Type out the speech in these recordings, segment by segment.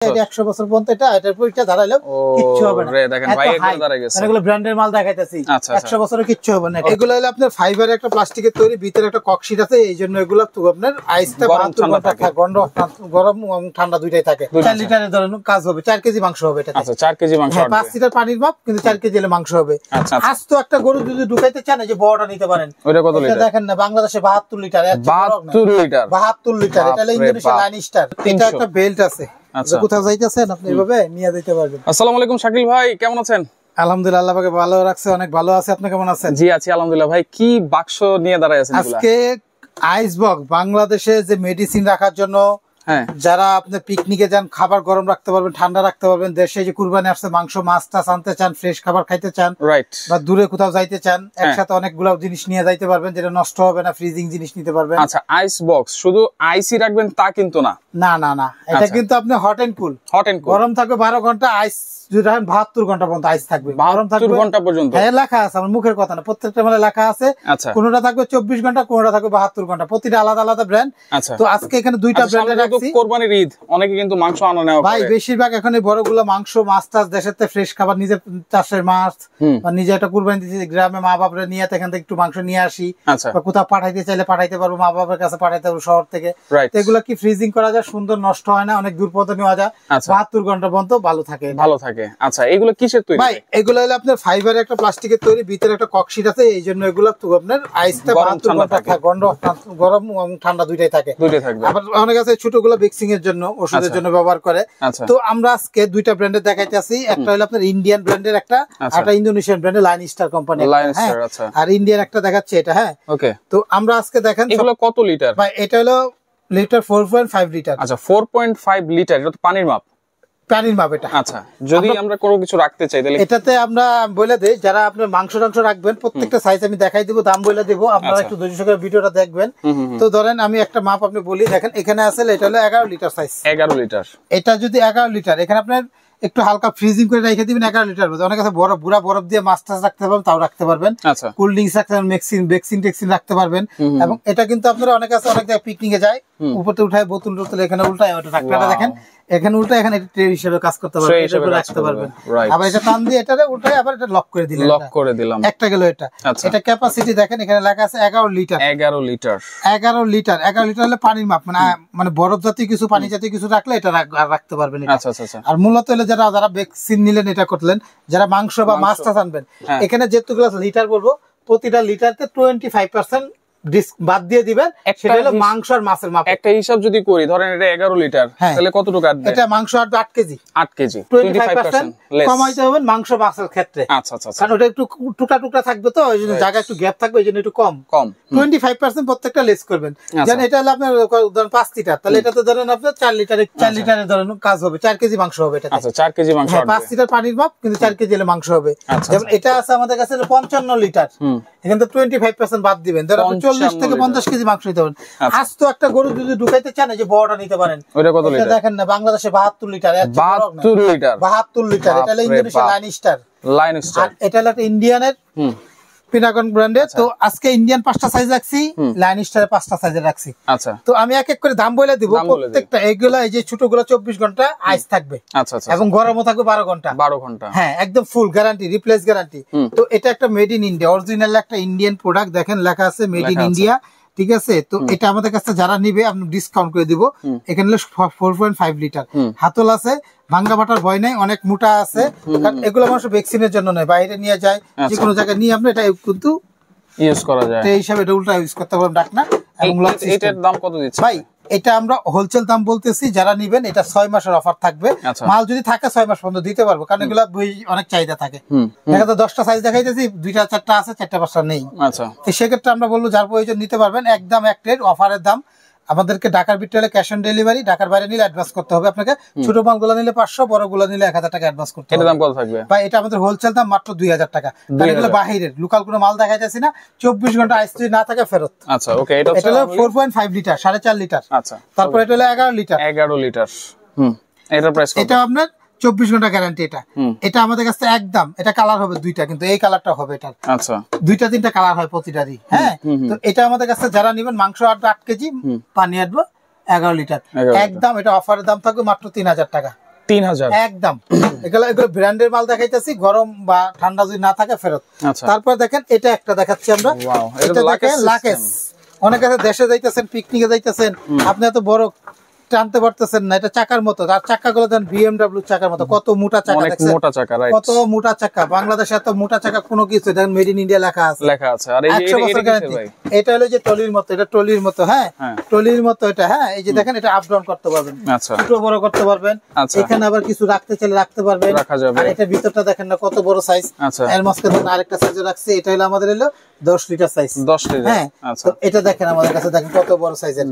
100 বছর পর্যন্ত এটার পরীক্ষা দাঁড়াইলো কিচ্ছু হবে না। দেখেন ভাই এগুলো দাঁড়ায় গেছে, এগুলো ব্র্যান্ডের মাল দেখাইতেছি। 100 বছরে কিচ্ছু হবে না। এগুলো হলো আপনার ফাইবারের একটা প্লাস্টিকের তৈরি, ভিতরে একটা ককশিট আছে, এইজন্য এগুলো আপনার আইসটা 72 ঘন্টা থাকে, গরম এবং ঠান্ডা দুইটাই থাকে। 4 লিটারের ধরেন কাজ হবে, 4 কেজি মাংস হবে এটাতে। আচ্ছা 4 কেজি মাংস, 5 লিটার পানির মাপ, কিন্তু 4 কেজি এলে মাংস হবে। আজ তো একটা গরু যদি ঢুকাইতে চান যে বড়টা নিতে পারেন। ওটা কত লিটার দেখেন না, বাংলাদেশে 72 লিটার। 72 litre, 72 litre. এটা হলো ইন্দোনেশিয়া লাইন স্টার। এটা একটা বেল্ট আছে, কোথাও যাইতেছেন আপনি এভাবে নিয়ে যেতে পারবেন। আসসালামু আলাইকুম শাকিল ভাই, কেমন আছেন? আলহামদুলিল্লাহ, আল্লাহ পাকে ভালো রাখছে, অনেক ভালো আছে। আপনি কেমন আছেন? জি আছি আলহামদুলিল্লাহ। ভাই কি বাক্স নিয়ে দাঁড়ায় আছেন? আজকে আইস বক্স, বাংলাদেশে যে মেডিসিন রাখার জন্য, যারা আপনি পিকনিকে যান খাবার গরম রাখতে পারবেন, ঠান্ডা রাখতে পারবেন, দেশে যে কুরবানি আসছে মাংস মাছ টাছ আনতে চান, ফ্রেশ খাবার খাইতে চান, বা দূরে কোথাও যাইতে চান, একসাথে অনেকগুলো জিনিস নিয়ে যাইতে পারবেন, যেটা নষ্ট হবে না, ফ্রিজিং জিনিস নিতে পারবেন। আচ্ছা, আইস বক্স শুধু আইসই রাখবেন তা কিন্তু না। না না না, এটা কিন্তু আপনি হট এন্ড কুল। গরম থাকবে 12 ঘন্টা, আইস যদি রাখেন 72 ঘন্টা পর্যন্ত আইস থাকবে। 72 ঘন্টা পর্যন্ত? হ্যাঁ, লেখা আছে, আমার মুখের কথা না, প্রত্যেকটা মানে লেখা আছে। কোনটা থাকবে 24 ঘন্টা, কোনটা থাকবে 72 ঘন্টা, প্রতিটা আলাদা আলাদা ব্র্যান্ড। তো আজকে এখানে দুইটা ব্র্যান্ডে রাখছি। কোরবানির ঈদ, অনেকে কিন্তু মাংস আনা নেওয়া করে ভাই, বেশিরভাগ এখন এই বড়গুলো মাংস মাছ টাছ দেশের থেকে ফ্রেশ খাবার, নিজের চাষের মাছ, বা নিজে একটা কুরবানি দিচ্ছি গ্রামে, মা বাপরা নিয়ে এখান থেকে একটু মাংস নিয়ে আসি, বা কোথাও পাঠাইতে চাইলে পাঠাইতে পারবো, মা বাবার কাছে পাঠাইতে পারবো শহর থেকে। এগুলো কি ফ্রিজিং করা যায়, সুন্দর, নষ্ট হয় না, অনেক দূর পর্যন্ত নেওয়া যায়, 72 ঘন্টা পর্যন্ত ভালো থাকে। আচ্ছা, এগুলো কিসের তৈরি? ভাই এগুলো হলো আপনার ফাইবারের একটা প্লাস্টিকের তৈরি, ভিতরে একটা ককশিট আছে, এই জন্য এগুলো আপনার আইসটা 72 ঘন্টা থাকে, গরম এবং ঠান্ডা দুইটাই থাকে। আবার অনেক আছে ছোটগুলো মিক্সিং এর জন্য, ওষুধের জন্য ব্যবহার করে। তো আমরা আজকে দুইটা ব্র্যান্ডের দেখাইতেছি, একটা হলো আপনার ইন্ডিয়ান ব্র্যান্ডের, একটা ইন্দোনেশিয়ান ব্র্যান্ডের লাইন স্টার কোম্পানি, আর ইন্ডিয়ান একটা দেখাচ্ছে এটা। হ্যাঁ, তো আমরা আজকে দেখেন এগুলো কত লিটার? ভাই এটা হলো লিটার 4.5 লিটার। আচ্ছা, 4.5 লিটার, এটা তো পানির মাপ। এটা। আচ্ছা, যদি আমরা কোনো কিছু রাখতে চাই তাহলে এটাতে আমরা বলে দেই, যারা আপনার মাংস রাখবেন প্রত্যেকটা সাইজ আমি দেখাই দিব, দাম বলে দেবো, আপনারা একটু ধৈর্য সহকারে ভিডিওটা দেখবেন। তো ধরেন আমি একটা মাপ আপনি বলি, দেখেন এখানে আছে, এটা হলো 11 লিটার সাইজ। 11 লিটার, এটা যদি 11 লিটার, এখানে আপনার একটু হালকা ফ্রিজিং করে রেখে দিবেন 11 লিটার। অনেক আছে বরফ দিয়ে মাছ টাছ রাখতে পারবেন, তাও রাখতে পারবেন। কোল্ড ড্রিঙ্কস রাখতে পারবেন, ভ্যাকসিন রাখতে পারবেন। এবং এটা কিন্তু আপনারা অনেক আছে, অনেক জায়গায় পিকনিকে যায়, উপরে উঠায় বোতল এখানে উল্টায়, ওটা রাখতে দেখেন এখানে উল্টা, এখানে ট্রে হিসেবে কাজ করতে পারবেন, এটা রাখতে পারবেন। আবার এটা টান দিয়ে এটা উল্টায়, আবার এটা লক করে দিলাম, একটা গেল এটা। এটা ক্যাপাসিটি দেখেন, এখানে লেখা আছে 11 লিটার। 11 লিটার হলে পানির মাপ, মানে বরফ জাতীয় কিছু, পানি জাতীয় কিছু রাখলে এটা রাখতে পারবেন। আর মূলত হলে যারা ভ্যাকসিন নিলেন, এটা করলেন, যারা মাংস বা মাছ টাছ আনবেন, এখানে যেটুকু লিটার বলবো, প্রতিটা লিটারতে 25% বাদ দিয়ে দিবেন, সেটা হলো মাংস আর মাছের মাপ। একটা হিসাব যদি করি, ধরেন এটা 11 লিটার, তাহলে কতটুকু আসবে? এটা মাংস আসবে 8 কেজি। 8 কেজি, 25% কমাইতে হবে মাংস মাছের ক্ষেত্রে। আচ্ছা, কারণ ওটা একটু টুকরা থাকবে, তো ওই জন্য জায়গা একটু গ্যাপ থাকবে, ওই জন্য একটু কম 25% প্রত্যেকটা লেস করবেন। যেন এটা হলো আপনার ধরেন 5 লিটার, তাহলে এটাতে ধরেন আপনার 4 লিটারের ধরেন কাজ হবে, 4 কেজি মাংস হবে এটা। আচ্ছা, 4 কেজি মাংস, 5 লিটার পানির মাপ, কিন্তু 4 কেজি হলে মাংস হবে। যেমন এটা আছে আমাদের কাছে 55 লিটার, এখানে তো 25% বাদ দিবেন, ধরেন 40 থেকে 50 কেজি মাংস নিতে পারেন। আজ তো একটা গরু যদি ঢুকাইতে চান যে বড়টা নিতে পারেন। ওটা কত লিটার দেখেন না, বাংলাদেশে 72 লিটার। 72 লিটার। এটা হলো ইন্দোনেশিয়া লাইন স্টার। এটা হলো একটা ইন্ডিয়ানের পিনাগন ব্র্যান্ডের। তো আজকে ইন্ডিয়ান 5টা সাইজ রাখছি, লাইন স্টারের 5টা সাইজে রাখছি। আচ্ছা, তো আমি এক এক করে দাম বলে দিব প্রত্যেকটা। এগুলা এই যে ছোটগুলো 24 ঘন্টা আইস থাকবে, এবং গরমও থাকবে 12 ঘন্টা। হ্যাঁ, একদম ফুল গ্যারান্টি, রিপ্লেস গ্যারান্টি। তো এটা একটা মেড ইন ইন্ডিয়া, অরিজিনাল একটা ইন্ডিয়ান প্রোডাক্ট, দেখেন লেখা আছে মেড ইন ইন্ডিয়া, ঠিক আছে। তো এটা আমাদের কাছে যারা নিবে আপনি ডিসকাউন্ট করে দিব। এখানে 4.5 লিটার, হাতল আছে, ভাঙ্গা বাটার ভয় নাই, অনেক মোটা আছে। কারণ এগুলো মানুষ ভ্যাকসিনের জন্য নয়, বাইরে নিয়ে যায়, যে কোনো জায়গায় নিয়ে আপনি এটা কিন্তু ইউজ করা যায়, এই হিসাবে এটা উল্টা ইউজ করতে পারবেন ডাকনা। এবং এটার দাম কত দিচ্ছেন ভাই? এটা আমরা হোলসেল দাম বলতেছি, যারা নিবেন এটা 6 মাসের অফার থাকবে। মাল যদি থাকে 6 মাস পর্যন্ত দিতে পারবো, কারণ এগুলো অনেক চাহিদা থাকে। দেখা যায় 10টা সাইজ দেখাইতেছি, 2টা 4টা আছে, 4টা 5টা নেই। তো সেক্ষেত্রে আমরা বলবো যার প্রয়োজন নিতে পারবেন, একদম এক রেট, অফারের দাম। আমাদেরকে ঢাকার ভিতরে হলে ক্যাশ অন ডেলিভারি, ঢাকার বাইরে নিলে অ্যাডভান্স করতে হবে আপনাকে। ছোট মালগুলো নিলে 500, বড়গুলো নিলে 1000 টাকা অ্যাডভান্স করতে হবে। এটা দাম কত থাকবে ভাই? এটা আমাদের হোলসেল দাম মাত্র 2000 টাকা। কারণ এগুলো বাহিরের লোকাল কোনো মাল দেখাইতেছি না, 24 ঘন্টা আইস যদি না থাকে ফেরত। আচ্ছা, ওকে। এটা হলো 4.5 লিটার, 4.5 লিটার। আচ্ছা, তারপর এটা হলো 11 লিটার। 11 লিটার, এটার প্রাইস কত? এটা আপনার 24 ঘন্টা গ্যারান্টি। এটা আমাদের কাছে একদম, এটা কালার হবে 2টা, কিন্তু এই কালারটা হবে এটা। আচ্ছা, 2টা 3টা কালার হয় প্রতিটারই। হ্যাঁ, তো এটা আমাদের কাছে যারা নেবেন, মাংস 8 কেজি, পানি 11 লিটার, একদম এটা অফারের দাম থাকবে মাত্র 3000 টাকা। 3000 একদম। এগুলো ব্র্যান্ডের মাল দেখাইতেছি, গরম বা ঠান্ডা যদি না থাকে ফেরত। আচ্ছা। তারপর দেখেন এটা একটা দেখাচ্ছি আমরা, ওয়াও, এটা এটা তো দেখেন লাকেস। অনেকে দেশে যাইতেছেন, পিকনিকে যাইতেছেন, আপনি এত বড় টানতে পারতেছেন না, এটা চাকার মতো। আর চাকাগুলো দেন বিএমডব্লিউ চাকার মতো, কত মোটা চাকা, অনেক মোটা চাকা, রাইট। কত মোটা চাকা, বাংলাদেশে এত মোটা চাকা কোনো কিছু, দেখেন মেড ইন ইন্ডিয়া লেখা আছে। আর এই 100 বছর গ্যারান্টি। এটা হলো যে ট্রলির মতো, এটা ট্রলির মতো, হ্যাঁ ট্রলির মতো এটা, হ্যাঁ এই যে দেখেন এটা আপ ডাউন করতে পারবেন, ছোট বড় করতে পারবেন। এখানে আবার কিছু রাখতে চাইলে রাখতে পারবেন, আর এটা ভিতরটা দেখেন না কত বড় সাইজ। এর মাঝখানে আরেকটা সাইজও রাখছি, এটা হলো আমাদের হলো 10 লিটার সাইজ, 10 লিটার। হ্যাঁ তো এটা দেখেন আমাদের কাছে, দেখেন কত বড় সাইজের।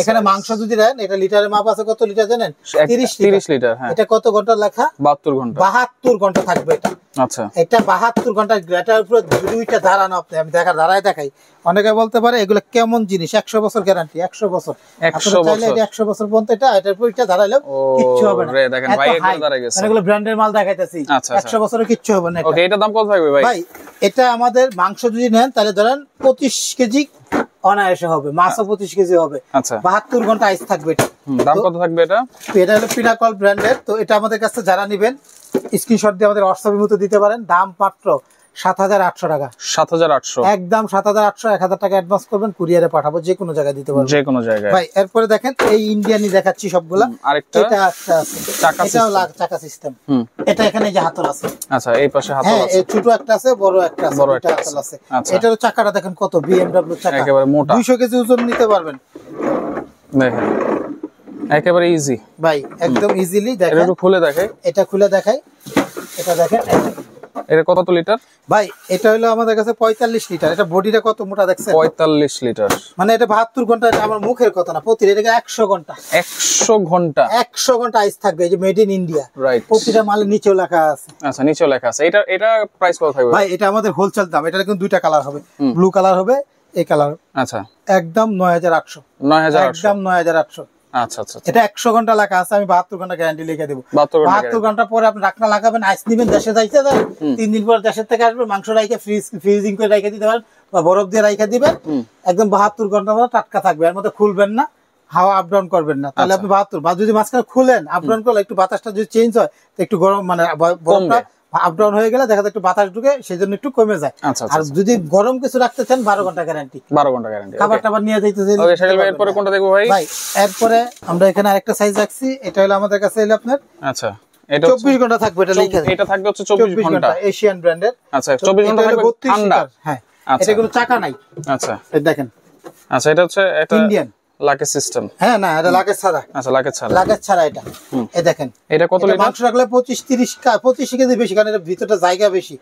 এখানে মাংস যদি দেন, এটা লিটারের মাপ আছে, কত লিটার জানেন? 30 লিটার। এটা কত ঘন্টা লেখা? 72 ঘন্টা। 72 ঘন্টা থাকবে এটা। আচ্ছা, এটা 72 ঘন্টা। এটার উপরে দুইটা দাঁড়ানো, আপনি আমি দাঁড়ায় দেখাই। অনেকে বলতে পারে এগুলো কেমন জিনিস, 100 বছর গ্যারান্টি, 100 বছর। 100 বছর পর্যন্ত এটার উপর এটা দাঁড়াইলে কিচ্ছু হবে না। দেখেন ভাই একবার দাঁড়ায় গেছে, এগুলো ব্র্যান্ডের মাল দেখাইতেছি। 100 বছরের কিচ্ছু হবে না। ওকে, এটা দাম কত থাকবে ভাই? ভাই এটা আমাদের মাংস যদি নেন তাহলে ধরেন 25 কেজি অনায়াসে হবে, মাছও 25 কেজি হবে। আচ্ছা, 72 ঘন্টা আইস থাকবে এটা। দাম কত থাকবে এটা? এটা হলো পিনাকল ব্র্যান্ডের। তো এটা আমাদের কাছে যারা নেবেন স্ক্রিনশট দিয়ে আমাদের হোয়াটসঅ্যাপের মতো দিতে পারেন। দাম মাত্র 7800 টাকা। 7800 একদম 7800। 1000 টাকা অ্যাডভান্স করবেন, কুরিয়ারে পাঠাবো, যে কোনো জায়গায় দিতে পারবো, যে কোনো জায়গায়। ভাই এরপরে দেখেন এই ইন্ডিয়ানই দেখাচ্ছি সবগুলা। আরেকটা এটা একটা আছে, এটাও চাকা সিস্টেম। এটা এখানে যে হাতল আছে। আচ্ছা, এই পাশে হাতল আছে। এই ছোট একটা আছে, বড় একটা আছে, দুটো হাতল আছে। এটার চাকাটা দেখেন কত, বিএমডব্লিউ চাকা, একেবারে মোটা, 200 কেজি ওজন নিতে পারবেন। দেখেন একেবারে ইজি ভাই, একদম ইজিলি। দেখেন এটা একটু খুলে দেখাই, এটা খুলে দেখাই। এটা দেখেন, এটা কত লিটার? ভাই এটা হলো আমাদের কাছে 45 লিটার। এটা বডিটা কত মোটা দেখছেন? 45 লিটার। মানে এটা 72 ঘন্টা। এটা আমার মুখের কথা না, প্রতি এটা 100 ঘন্টা। 100 ঘন্টা, 100 ঘন্টা আইস থাকবে। এই যে মেড ইন ইন্ডিয়া, রাইট। প্রতিটা মালের নিচেও লেখা আছে। আচ্ছা, নিচেও লেখা আছে। এটা প্রাইস কত থাকবে ভাই? এটা আমাদের হোলসেল দাম। এটা কিন্তু দুইটা কালার হবে, ব্লু কালার হবে, এই কালার। আচ্ছা, একদম 9800। 9800, একদম 9800। আচ্ছা আচ্ছা। এটা 100 ঘন্টা লেখা আছে, আমি 72 ঘন্টা গ্যারান্টি লিখে দেবো। 72 ঘন্টা পরে আপনি রাখনা লাগাবেন, আইস নিবেন, দেশে যাইতে দেন, 3 দিন পর দেশের থেকে আসবে, মাংস রাইখে ফ্রিজিং করে রাইখে দিতে পারেন, বা বরফ দিয়ে রাইখে দিবেন। একদম 72 ঘন্টা পরে টাটকা থাকবে। এর মধ্যে খুলবেন না, হাওয়া আপ ডাউন করবেন না, তাহলে আপনি 72। বা যদি মাঝখানে খুলেন, আপ ডাউন করলে একটু বাতাসটা যদি চেঞ্জ হয়, তো একটু গরম, মানে বরফটা আপ ডাউন হয়ে গেলে দেখা যায় একটু বাতাস ঢুকে, সেই জন্য একটু কমে যায়। আর যদি গরম কিছু রাখতে চান, 12 ঘন্টা গ্যারান্টি। 12 ঘন্টা গ্যারান্টি। খাবার টাবার নিয়ে যাইতে চাইলে। ওকে শাকিল ভাই, এরপরে কোনটা দেখবো ভাই? ভাই এরপরে আমরা এখানে আরেকটা সাইজ রাখছি। এটা হলো আমাদের কাছে হলো আপনার, আচ্ছা, এটা 24 ঘন্টা থাকবে। এটা লেখা এটা থাকবে হচ্ছে 24 ঘন্টা, এশিয়ান ব্র্যান্ডের। আচ্ছা, 24 ঘন্টা থাকবে ঠান্ডা। হ্যাঁ, এটা কোনো চাকা নাই। আচ্ছা, এই দেখেন। আচ্ছা, এটা হচ্ছে এটা ইন্ডিয়ান লাকেজ সিস্টেম। হ্যাঁ, না এটা লাগেজ ছাড়া। আচ্ছা, লাগেজ ছাড়া। লাগেজ ছাড়া এটা। এই দেখেন, এটা কত লিটার? মাংস রাখলে 25 কেজি বেশি, কারণ এটা ভিতরটা জায়গা বেশি,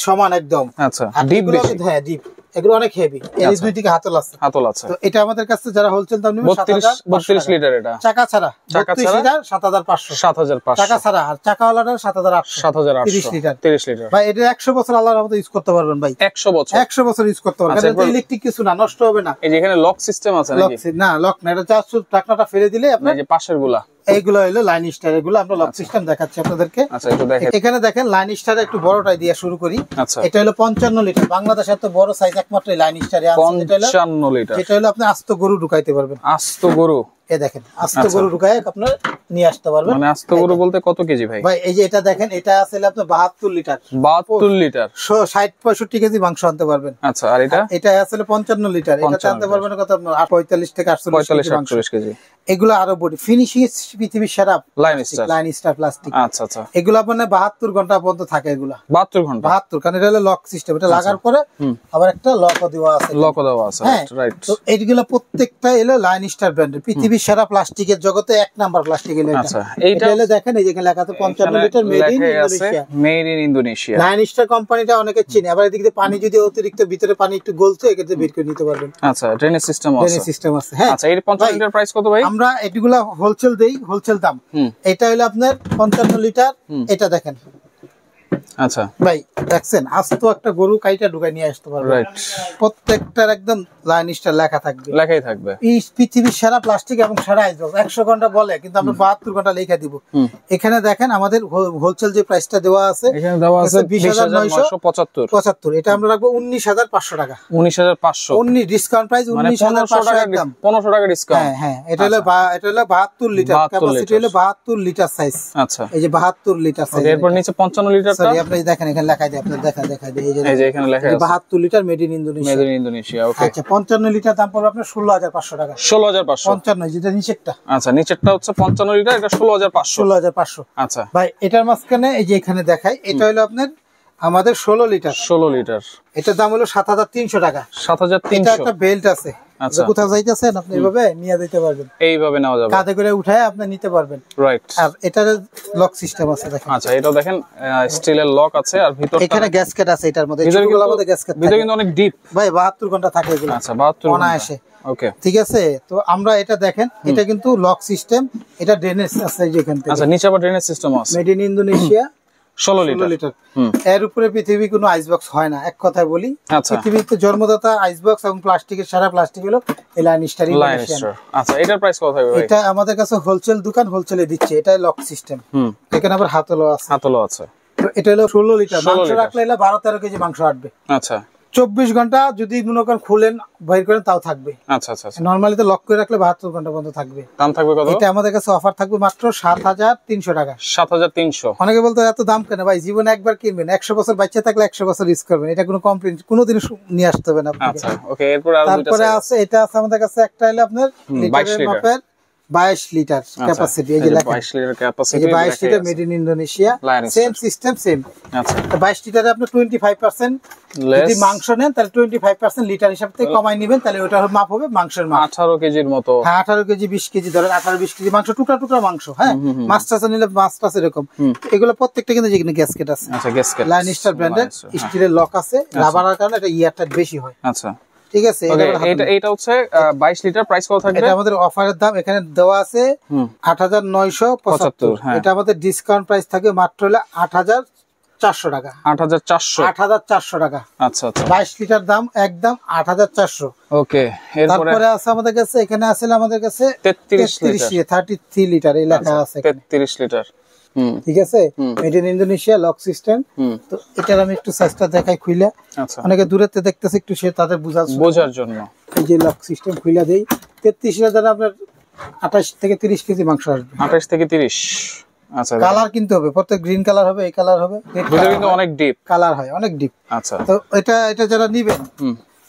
সমান একদম। আচ্ছা, ডিপ বেশি। হ্যাঁ, ডিপ। এগুলো অনেক হেভি। এই দুই দিকে হাতল আছে, হাতল আছে। তো এটা আমাদের কাছে যারা হোলসেল দাম নেবে 32 লিটার। এটা চাকা ছাড়া 32 লিটার 7500। 7500 চাকা ছাড়া। আর চাকাওয়ালাটা 7800। 7800 30 লিটার। ভাই এটা 100 বছর আল্লাহর রহমতে ইউজ করতে পারবেন ভাই। 100 বছর 100 বছর ইউজ করতে পারবেন। এটা ইলেকট্রিক কিছু না, নষ্ট হবে না। এই যে এখানে লক সিস্টেম আছে নাকি? না, লক না, এটা জাস্ট ঢাকনাটা ফেলে দিলে আপনি। এই যে পাশের গুলা, এইগুলো হলো লাইন স্টার। এগুলো আমরা লক সিস্টেম দেখাচ্ছি আপনাদেরকে। আচ্ছা, একটু দেখেন। এখানে দেখেন লাইন স্টার একটু বড়টাই দিয়ে শুরু করি। আচ্ছা, এটা হলো 55 লিটার। বাংলাদেশে এত বড় সাইজ একমাত্র লাইন স্টারে আছে। 55 লিটার। এটা হলো আপনি আস্ত গরু ঢুকাইতে পারবেন। আস্ত গরু? এই দেখেন, আস্ত গরু ঢুকায় আপনার নিয়ে আসতে পারবেন। মানে আস্ত গরু বলতে কত কেজি ভাই? ভাই এই যে এটা দেখেন, এটা আছে আপনার 72 লিটার। 72 লিটার, 60-65 কেজি মাংস আনতে পারবেন। আচ্ছা, আর এটা? এটা আছে 55 লিটার। এটা আনতে পারবেন কত আপনার? 45 থেকে 48 কেজি। এগুলো আরো বডি ফিনিশিং পৃথিবীর সেরা লাইন স্টার প্লাস্টিক। আচ্ছা আচ্ছা, এগুলো মানে 72 ঘন্টা পর্যন্ত থাকে। এগুলো 72 ঘন্টা। 72, কারণ এটা হলো লক সিস্টেম। এটা লাগার পরে আবার একটা লকও দেওয়া আছে। লকও দেওয়া আছে, রাইট। তো এইগুলো প্রত্যেকটা এলো লাইন স্টার ব্র্যান্ডের, পৃথিবীর সেরা প্লাস্টিকের জগতে 1 নাম্বার প্লাস্টিক। এলো আচ্ছা, এইটা হলো দেখেন, এই যেখানে লেখা আছে 55 litre made in Indonesia. Made in Indonesia. Line star কোম্পানিটা অনেকে চিনে। আবার এদিকে দিয়ে পানি যদি অতিরিক্ত ভিতরে পানি একটু গলছে, এক্ষেত্রে বের করে নিতে পারবেন। আচ্ছা, ড্রেনেজ সিস্টেম আছে। ড্রেনেজ সিস্টেম আছে, হ্যাঁ। আচ্ছা, এর 55 লিটার প্রাইস কত ভাই? আমরা এগুলা হোলসেল দেই, হোলসেল দাম। এটা হলো আপনার 55 লিটার। এটা দেখেন, আচ্ছা ভাই দেখছেন আস্ত একটা গরু কাইটা ঢুকাই নিয়ে আসতে পারবে, রাইট। প্রত্যেকটার একদম লাইন স্টার লেখা থাকবে, লেখাই থাকবে। এই পৃথিবীর সারা প্লাস্টিক এবং সারা আইসবক্স 100 ঘন্টা বলে, কিন্তু আমরা 72 ঘন্টা লেখা দিব। এখানে দেখেন আমাদের হোলসেল যে প্রাইসটা দেওয়া আছে, এখানে দেওয়া আছে 20,975। এটা আমরা রাখবো 19,500 টাকা। 19,500 19 ডিসকাউন্ট প্রাইস, 19,500 একদম 1500 টাকা ডিসকাউন্ট। হ্যাঁ এটা হলো 72 লিটার ক্যাপাসিটি, হলো 72 লিটার সাইজ। আচ্ছা এই যে 72 লিটার সাইজ। এরপর নিচে 55 লিটারটা, সরি আপনি দেখেন এখানে লেখা আছে, আপনাদের দেখাই দেই, এই যে এখানে লেখা আছে 72 litre made in Indonesia. Made in Indonesia, okay. আচ্ছা 55 লিটার দাম পড়বে আপনার 16,500 টাকা। 16,500। 55 যেটা নিচেরটা। আচ্ছা নিচেরটা হচ্ছে 55 লিটার, এটা 16,500। 16,500। আচ্ছা ভাই এটার মাঝখানে এই যে এখানে দেখাই, এটা হলো আপনার আমাদের 16 লিটার। 16 লিটার, এটার দাম হলো 7,300 টাকা। 7,300। এটা একটা বেল্ট আছে, আচ্ছা কোথাও যাইতেছেন আপনি এইভাবে নিয়ে যেতে পারবেন, এইভাবে নেওয়া যাবে, কাঁধে করে উঠায় আপনি নিতে পারবেন, রাইট। আর এটার লক সিস্টেম আছে দেখেন। আচ্ছা এটাও দেখেন স্টিলের লক আছে, আর ভিতরটা এখানে গ্যাসকেট আছে, এটার মধ্যে ভিতরে ছোটগুলোর মধ্যে গ্যাসকেট ভিতরে কিন্তু অনেক ডিপ ভাই, 72 ঘন্টা থাকে এগুলো। আচ্ছা 72 অনায়াসে, ওকে ঠিক আছে। তো আমরা এটা দেখেন, এটা কিন্তু লক সিস্টেম, এটা ড্রেনেজ আছে যেখান থেকে। আচ্ছা নিচে আবার ড্রেনেজ সিস্টেম আছে। Made in Indonesia, 16 litre. এর উপরে পৃথিবী কোনো আইসবক্স হয় না, এক কথায় বলি। আচ্ছা পৃথিবীতে জন্মদাতা আইসবক্স এবং প্লাস্টিকের সারা প্লাস্টিক হলো এই লাইন স্টার ইন্দোনেশিয়ান। আচ্ছা এটার প্রাইস কত হবে ভাই? এটা আমাদের কাছে হোলসেল দোকান, হোলসেলে দিচ্ছে, এটা লক সিস্টেম। এখানে আবার হাতলও আছে। হাতলও আছে। তো এটা হলো 16 লিটার মাংস রাখলে 12-13 কেজি মাংস আসবে। আচ্ছা 24 ঘন্টা যদি মনে করেন খুলেন বাইর করেন তাও থাকবে। আচ্ছা আচ্ছা নরমালি তো লক করে রাখলে 72 ঘন্টা পর্যন্ত থাকবে। দাম থাকবে কত? এটা আমাদের কাছে অফার থাকবে মাত্র 7,300 টাকা। 7,300। অনেকে বলতো এত দাম কেন ভাই, জীবনে একবার কিনবেন, 100 বছর বাচ্চা থাকলে 100 বছর ইউজ করবেন, এটা কোনো কমপ্লেইন কোনোদিন নিয়ে আসতে হবে না আপনাকে। আচ্ছা ওকে। এরপর আর দুইটা তারপরে আছে, এটা আছে আমাদের কাছে একটা হলো আপনার লিটারের মাপের 22 লিটার ক্যাপাসিটি, এই যে লেখা 22 লিটার ক্যাপাসিটি, এই যে 22 litre made in Indonesia, same system same. আচ্ছা 22 লিটারে আপনি 25% যদি মাংস নেন তাহলে 25% লিটার হিসাব থেকে কমাই নেবেন, তাহলে ওটার মাপ হবে মাংসের মাপ। 18 কেজির মতো। হ্যাঁ 18 কেজি 20 কেজি ধরেন, 18-20 কেজি মাংস, টুকরা টুকরা মাংস। হ্যাঁ মাছ টাছ নিলে মাছ টাছ এরকম। এগুলো প্রত্যেকটা কিন্তু যেখানে গ্যাসকেট আছে। আচ্ছা গ্যাসকেট লাইন স্টার ব্র্যান্ডের স্টিলের লক আছে, রাবারের কারণে এটা ইয়ারটা বেশি হয়। আচ্ছা ঠিক আছে। এটা হচ্ছে 22 লিটার, প্রাইস কত থাকবে? এটা আমাদের অফারের দাম এখানে দেওয়া আছে 8,975। এটা আমাদের ডিসকাউন্ট প্রাইস থাকবে মাত্র হলো 8,400 টাকা। 8,400 টাকা। আচ্ছা আচ্ছা 22 লিটার দাম একদম 8,400। ওকে। তারপরে আছে আমাদের কাছে, এখানে আছে আমাদের কাছে 33 লিটার এই লেখা আছে, 33 লিটার। ঠিক আছে। Made in Indonesia lock system. তো এটার আমি একটু সাইজটা দেখাই খুইলা, আচ্ছা অনেকে দূরে দেখতেছে, একটু সে তাদের বোঝার জন্য এই যে লক সিস্টেম খুইলা দেই। 33 লিটার আপনার 28 থেকে 30 কেজি মাংস আসবে। 28 থেকে 30। আচ্ছা কালার কিনতে হবে, প্রত্যেক গ্রিন কালার হবে, এই কালার হবে, ভিতরে কিন্তু অনেক ডিপ কালার হয়, অনেক ডিপ। আচ্ছা তো এটা যারা নিবেন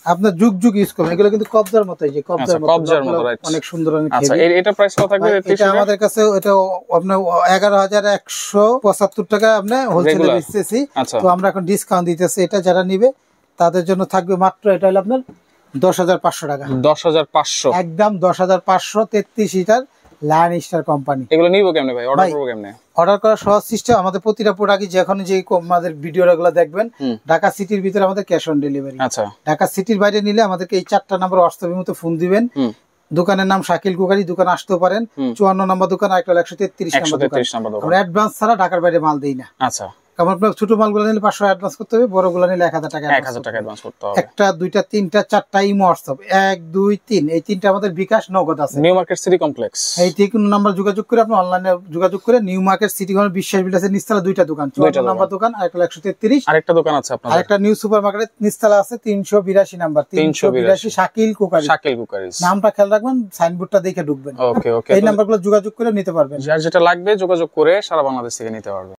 আপনার যুগ যুগ ইউজ করবেন, এগুলো কিন্তু কবজার মতো, এই যে কবজার মতো অনেক সুন্দর। আচ্ছা এটা প্রাইস কত থাকবে? এটা আমাদের কাছে এটা আপনার 11,175 টাকা আমরা হোলসেলে বেচতেছি। তো আমরা এখন ডিসকাউন্ট দিতেছি, এটা যারা নিবে তাদের জন্য থাকবে মাত্র এটা হলো আপনার 10,500 টাকা। 10,500 একদম 10,500। 33 লিটার লায়ন স্টার কোম্পানি। এগুলো নিব কেমনে ভাই? অর্ডার করব কেমনে? অর্ডার করার সহজ সিস্টেম, আমাদের প্রতিটা প্রোডাক্টই যখন যে আমাদের ভিডিওগুলো দেখবেন, ঢাকা সিটির ভিতরে আমাদের ক্যাশ অন ডেলিভারি। আচ্ছা ঢাকা সিটির বাইরে নিলে আমাদেরকে এই 4টা নাম্বার হোয়াটসঅ্যাপের মতো ফোন দিবেন। দোকানের নাম শাকিল কুকারি, দোকান আসতেও পারেন। 54 নম্বর দোকান, আর একটা 133 নম্বর দোকান। আমরা অ্যাডভান্স ছাড়া ঢাকার বাইরে মাল দেই না। আচ্ছা কারণ আপনার ছোট মালগুলো নিলে 500 অ্যাডভান্স করতে হবে, বড়গুলো নিলে 1,000 টাকা অ্যাডভান্স করতে হবে। একটা, দুইটা, তিনটা, চারটা ইমো হোয়াটসঅ্যাপ, 1, 2, 3 এই তিনটা আমাদের বিকাশ নগদ আছে। নিউ মার্কেট সিটি কমপ্লেক্স, এই থেকে কোন নাম্বার যোগাযোগ করে আপনি অনলাইনে যোগাযোগ করে নিউ মার্কেট সিটি কমপ্লেক্স বিশ্বাস বিলাসের নিচতলা 2টা দোকান, 54 নম্বর দোকান আর একটা 133, আরেকটা দোকান আছে আপনাদের, আরেকটা নিউ সুপার মার্কেটের নিচতলা আছে 382 নাম্বার, 382 শাকিল কুকারি। নামটা খেয়াল রাখবেন, সাইনবোর্ডটা দেখে ঢুকবেন। ওকে ওকে। এই নাম্বারগুলো যোগাযোগ করে নিতে পারবেন, যার যেটা লাগবে যোগাযোগ করে সারা বাংলাদেশ থেকে নিতে পারবেন।